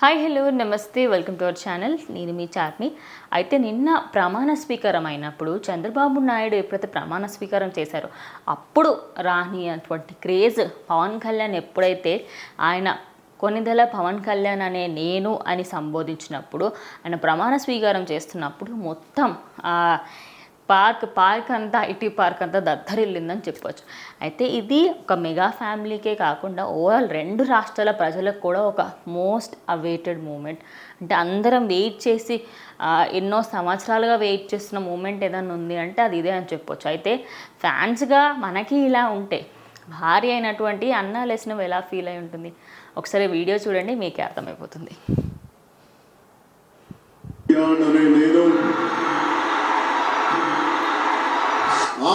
Hi hello నమస్తే welcome to our channel. నేను మీ చార్మి. అయితే నిన్న ప్రమాణ స్వీకారం అయినప్పుడు చంద్రబాబు నాయుడు ఎప్పుడైతే ప్రమాణ స్వీకారం చేశారో అప్పుడు రాని అటువంటి క్రేజ్ పవన్ కళ్యాణ్ ఎప్పుడైతే ఆయన కొన్నిదెల పవన్ కళ్యాణ్ అనే నేను అని సంబోధించినప్పుడు ఆయన ప్రమాణ స్వీకారం చేస్తున్నప్పుడు మొత్తం పార్క్ అంతా ఐటీ పార్క్ అంతా దద్దరిల్లిందని చెప్పొచ్చు. అయితే ఇది ఒక మెగా ఫ్యామిలీకే కాకుండా ఓవరాల్ 2 రాష్ట్రాల ప్రజలకు కూడా ఒక మోస్ట్ అవైటెడ్ మూమెంట్. అంటే అందరం వెయిట్ చేసి ఎన్నో సంవత్సరాలుగా వెయిట్ చేస్తున్న మూమెంట్ ఏదైనా ఉంది అంటే అది ఇదే అని చెప్పొచ్చు. అయితే ఫ్యాన్స్గా మనకి ఇలా ఉంటే భారీ అయినటువంటి అన్నా లెస్నవ్ ఎలా ఫీల్ అయి ఉంటుంది ఒకసారి వీడియో చూడండి, మీకే అర్థమైపోతుంది.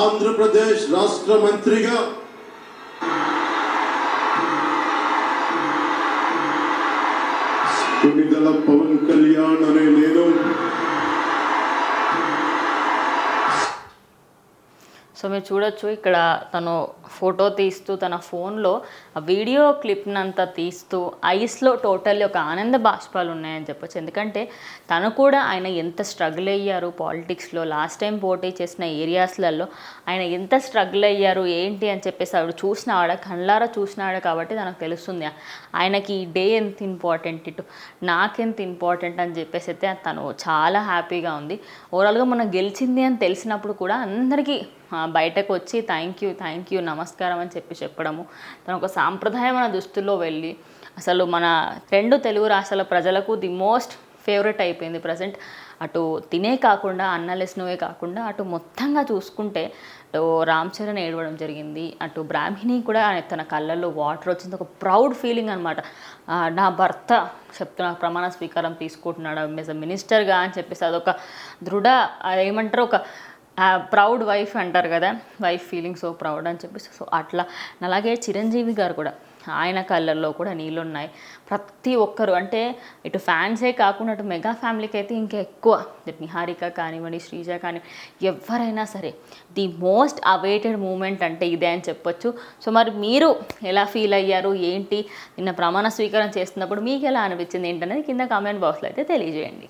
ఆంధ్రప్రదేశ్ రాష్ట్ర మంత్రిగా కొన్నిదెల పవన్ కళ్యాణ్ అనే నేను సో మీరు చూడొచ్చు ఇక్కడ తను ఫోటో తీస్తూ తన ఫోన్లో ఆ వీడియో క్లిప్నంతా తీస్తూ ఐస్లో టోటల్లీ ఒక ఆనంద బాష్పాలు ఉన్నాయని చెప్పొచ్చు. ఎందుకంటే తను కూడా ఆయన ఎంత స్ట్రగుల్ అయ్యారు పాలిటిక్స్లో, లాస్ట్ టైం పోటీ చేసిన ఏరియాస్లలో ఆయన ఎంత స్ట్రగుల్ అయ్యారు ఏంటి అని చెప్పేసి ఆవిడ చూసినావాడ కళ్ళారా చూసినావాడ కాబట్టి తనకు తెలుస్తుంది ఆయనకి ఈ డే ఎంత ఇంపార్టెంట్, ఇటు నాకెంత ఇంపార్టెంట్ అని చెప్పేసి అయితే తను చాలా హ్యాపీగా ఉంది. ఓవరాల్గా మనం గెలిచింది అని తెలిసినప్పుడు కూడా అందరికీ బయటకు వచ్చి థ్యాంక్ యూ నమస్కారం అని చెప్పడము, తను ఒక సాంప్రదాయమైన దుస్తుల్లో వెళ్ళి అసలు మన 2 తెలుగు రాష్ట్రాల ప్రజలకు ది మోస్ట్ ఫేవరెట్ అయిపోయింది ప్రజెంట్. అటు తినే కాకుండా అన్నా లెస్నవే కాకుండా అటు మొత్తంగా చూసుకుంటే అటు రామ్ చరణ్ ఏడవడం జరిగింది, అటు బ్రాహ్మిణి కూడా తన కళ్ళల్లో వాటర్ వచ్చింది. ఒక ప్రౌడ్ ఫీలింగ్ అనమాట. నా భర్త చెప్తున్న ప్రమాణ స్వీకారం తీసుకుంటున్నాడు యాజ్ అ మినిస్టర్గా అని చెప్పేసి అదొక ఏమంటారు ఒక ప్రౌడ్ వైఫ్ అంటారు కదా, వైఫ్ ఫీలింగ్ సో ప్రౌడ్ అని చెప్పేసి. సో అట్లా అలాగే చిరంజీవి గారు కూడా ఆయన కళ్ళల్లో కూడా నీళ్ళున్నాయి. ప్రతి ఒక్కరు అంటే ఇటు ఫ్యాన్సే కాకుండా అటు మెగా ఫ్యామిలీకి అయితే ఇంకా ఎక్కువ నిహారిక కానివ్వండి, శ్రీజ కానివ్వండి, ఎవరైనా సరే ది మోస్ట్ అవైటెడ్ మూమెంట్ అంటే ఇదే అని చెప్పొచ్చు. సో మరి మీరు ఎలా ఫీల్ అయ్యారు ఏంటి, నిన్న ప్రమాణ స్వీకారం చేస్తున్నప్పుడు మీకు ఎలా అనిపించింది ఏంటనేది కింద కామెంట్ బాక్స్లో అయితే తెలియజేయండి.